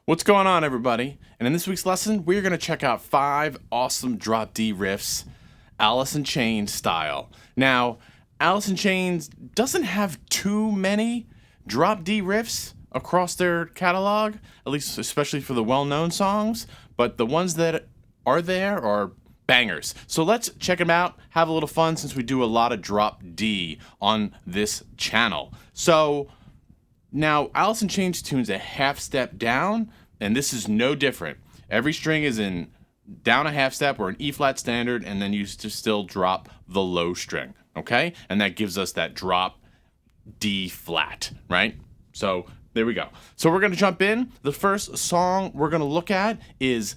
What's going on, everybody? And in this week's lesson, we're going to check out 5 awesome drop D riffs, Alice in Chains style. Now, Alice in Chains doesn't have too many drop D riffs across their catalog, at least especially for the well-known songs, but the ones that are there are bangers. So let's check them out, have a little fun since we do a lot of drop D on this channel. So now, Alice in Chains tunes a half step down, and this is no different. Every string is in down a half step or an E flat standard, and then you just still drop the low string, okay? And that gives us that drop D flat, right? So there we go. So we're gonna jump in. The first song we're gonna look at is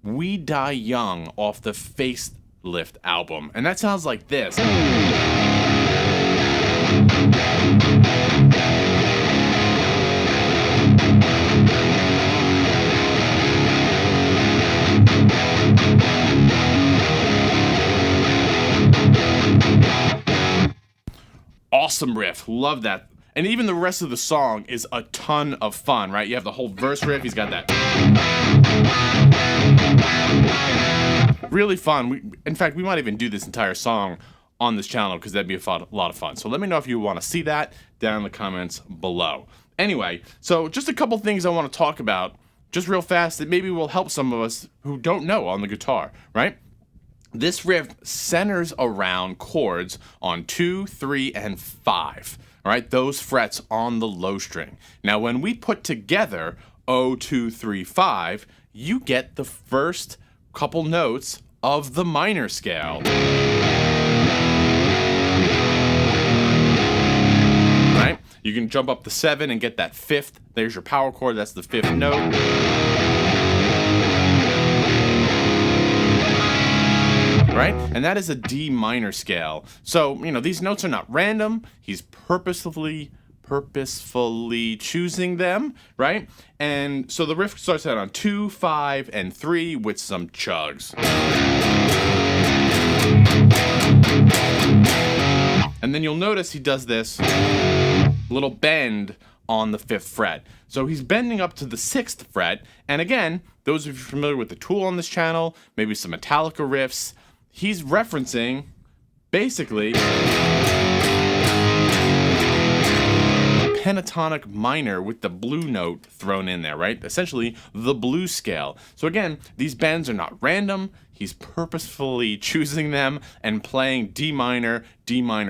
We Die Young off the Facelift album, and that sounds like this. Awesome riff, love that. And even the rest of the song is a ton of fun, right? You have the whole verse riff, he's got that. Really fun. In fact, we might even do this entire song on this channel because that'd be a lot of fun. So let me know if you want to see that down in the comments below. Anyway, so just a couple things I want to talk about just real fast that maybe will help some of us who don't know on the guitar, right? This riff centers around chords on 2, 3, and 5. All right, those frets on the low string. Now, when we put together 0, 2, 3, 5, you get the first couple notes of the minor scale. Right? You can jump up to 7 and get that 5th. There's your power chord. That's the 5th note. Right? And that is a D minor scale. So, these notes are not random. He's purposefully choosing them, right? And so the riff starts out on 2, 5, and 3 with some chugs. And then you'll notice he does this little bend on the 5th fret. So he's bending up to the 6th fret. And again, those of you familiar with the Tool on this channel, maybe some Metallica riffs, he's referencing basically pentatonic minor with the blue note thrown in there, right? Essentially the blues scale. So again, these bends are not random. He's purposefully choosing them and playing D minor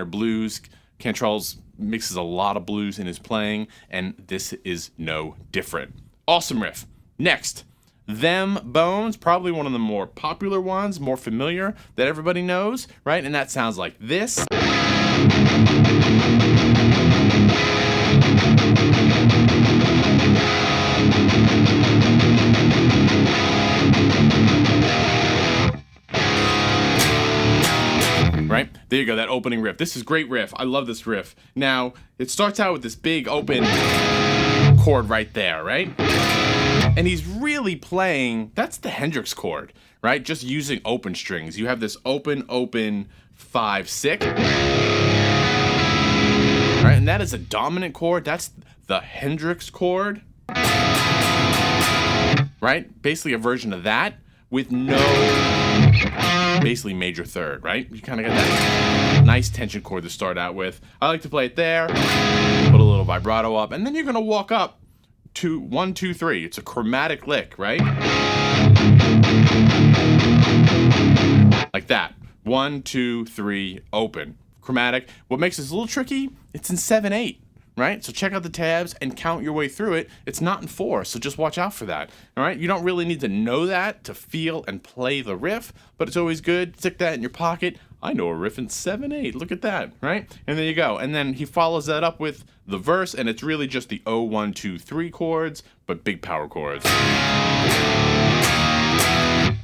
blues. Cantrell's mixes a lot of blues in his playing, and this is no different. Awesome riff. Next, Them Bones, probably one of the more popular ones, more familiar, that everybody knows, right? And that sounds like this. Right? There you go, that opening riff. This is great riff. I love this riff. Now, it starts out with this big open chord right there, right? And he's really playing, that's the Hendrix chord, right? Just using open strings. You have this open, 5, 6. Right? And that is a dominant chord. That's the Hendrix chord. Right? Basically a version of that with no basically major third, right? You kind of got that nice tension chord to start out with. I like to play it there, put a little vibrato up, and then you're going to walk up to 1, 2, 3. It's a chromatic lick, right? Like that. 1, 2, 3, open. Chromatic. What makes this a little tricky, it's in 7, 8, right? So check out the tabs and count your way through it. It's not in 4, so just watch out for that, all right? You don't really need to know that to feel and play the riff, but it's always good. Stick that in your pocket. I know a riff in 7, 8. Look at that, right? And there you go. And then he follows that up with the verse, and it's really just the 0, 1, 2, 3 chords, but big power chords.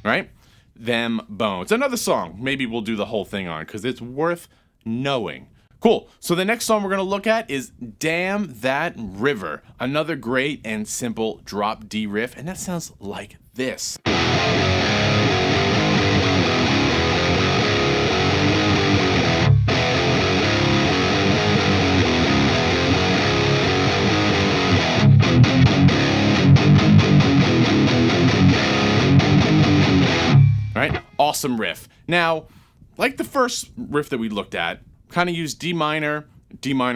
Right? Them Bones. Another song maybe we'll do the whole thing on because it's worth knowing. Cool. So the next song we're going to look at is Damn That River. Another great and simple drop D riff, and that sounds like this. awesome riff. Now, like the first riff that we looked at, kind of used D minor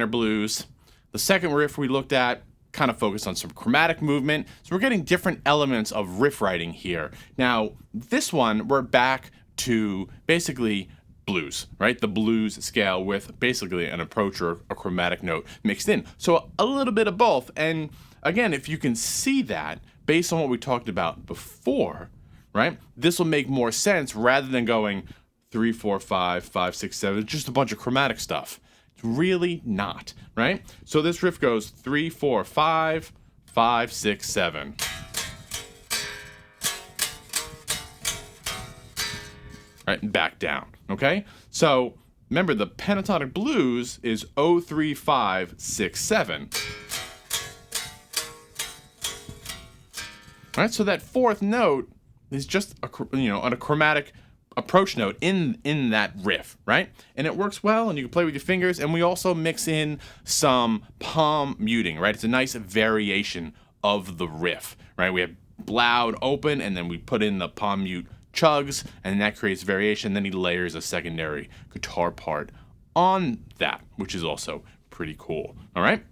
blues. The second riff we looked at kind of focused on some chromatic movement. So we're getting different elements of riff writing here. Now, this one, we're back to basically blues, right? The blues scale with basically an approach or a chromatic note mixed in. So a little bit of both. And again, if you can see that based on what we talked about before, right? This will make more sense rather than going 3, 4, 5, 5, 6, 7, just a bunch of chromatic stuff. It's really not, right? So this riff goes 3, 4, 5, 5, 6, 7. Right, and back down, okay? So remember, the pentatonic blues is 0, 3, 5, 6, 7. All right, so that fourth note is just a chromatic approach note in that riff, right? And it works well, and you can play with your fingers, and we also mix in some palm muting, right? It's a nice variation of the riff, right? We have loud, open, and then we put in the palm mute chugs, and that creates variation. Then he layers a secondary guitar part on that, which is also pretty cool. All right,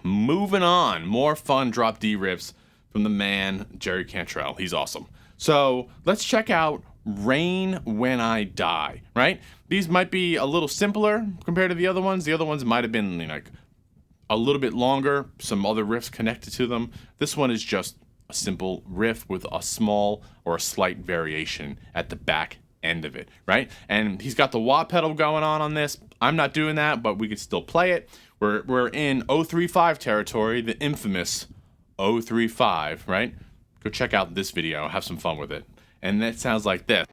moving on. More fun drop D riffs from the man Jerry Cantrell. He's awesome. So let's check out Rain When I Die, right? These might be a little simpler compared to the other ones. The other ones might have been like a little bit longer, some other riffs connected to them. This one is just a simple riff with a small or a slight variation at the back end of it, right? And he's got the wah pedal going on this. I'm not doing that, but we could still play it. We're in 035 territory, the infamous 035, right? Go check out this video, have some fun with it. And that sounds like this.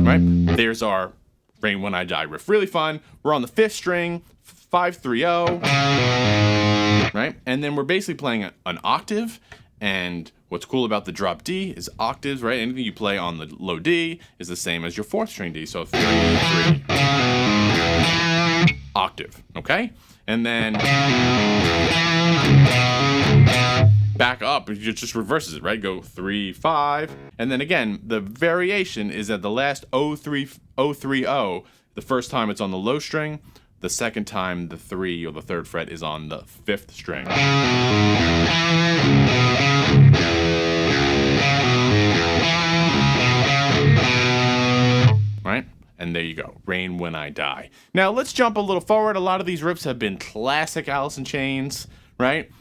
Right? There's our Rain When I Die riff. Really fun. We're on the 5th string, 5-3-0. Right? And then we're basically playing an octave. And what's cool about the drop D is octaves, right? Anything you play on the low D is the same as your 4th string D. So 3, 3, octave, okay? And then back up, it just reverses it, right? Go 3, 5. And then again, the variation is at the last 0-3-0, the first time it's on the low string, the second time the 3 or the 3rd fret is on the 5th string. Right? And there you go. Rain When I Die. Now let's jump a little forward. A lot of these riffs have been classic Alice in Chains, right?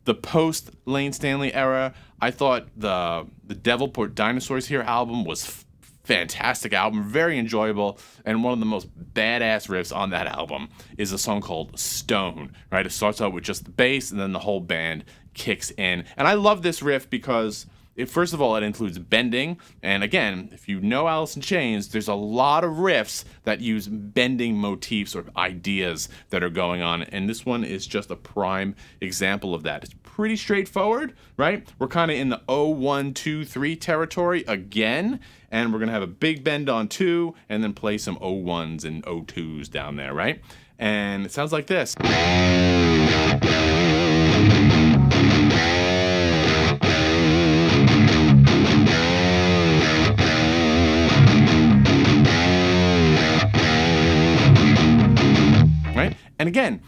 The post Lane Stanley era. I thought the Devil Put Dinosaurs Here album was fantastic album, very enjoyable, and one of the most badass riffs on that album is a song called Stone, right? It starts out with just the bass, and then the whole band kicks in. And I love this riff because first of all, it includes bending, and again, if you know Alice in Chains, there's a lot of riffs that use bending motifs or ideas that are going on, and this one is just a prime example of that. It's pretty straightforward, right? We're kind of in the 0-1, 2, 3 territory again, and we're going to have a big bend on 2, and then play some 0-1s and 0-2s down there, right? And it sounds like this. Right? And again,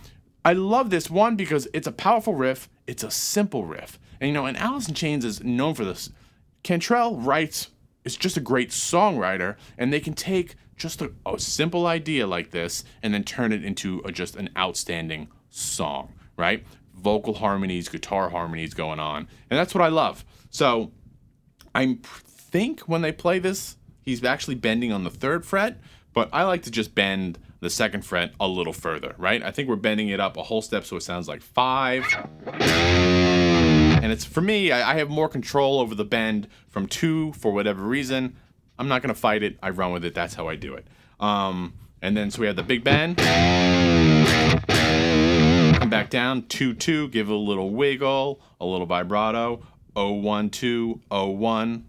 I love this one because it's a powerful riff, it's a simple riff. And and Alice in Chains is known for this. Cantrell is just a great songwriter, and they can take just a simple idea like this and then turn it into just an outstanding song, right? Vocal harmonies, guitar harmonies going on. And that's what I love. So I think when they play this, he's actually bending on the 3rd fret, but I like to just bend the 2nd fret a little further, right? I think we're bending it up a whole step so it sounds like 5. And it's, for me, I have more control over the bend from 2 for whatever reason. I'm not going to fight it. I run with it. That's how I do it. And then so we have the big bend. Come back down, 2-2, give it a little wiggle, a little vibrato, 0-1-2, 0-1.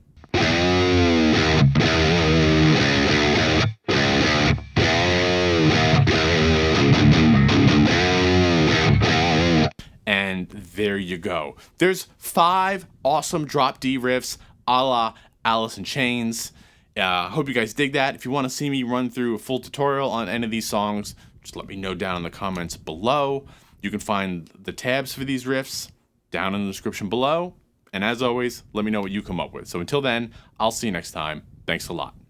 And there you go. There's 5 awesome drop D riffs a la Alice in Chains. Hope you guys dig that. If you want to see me run through a full tutorial on any of these songs, just let me know down in the comments below. You can find the tabs for these riffs down in the description below. And as always, let me know what you come up with. So until then, I'll see you next time. Thanks a lot.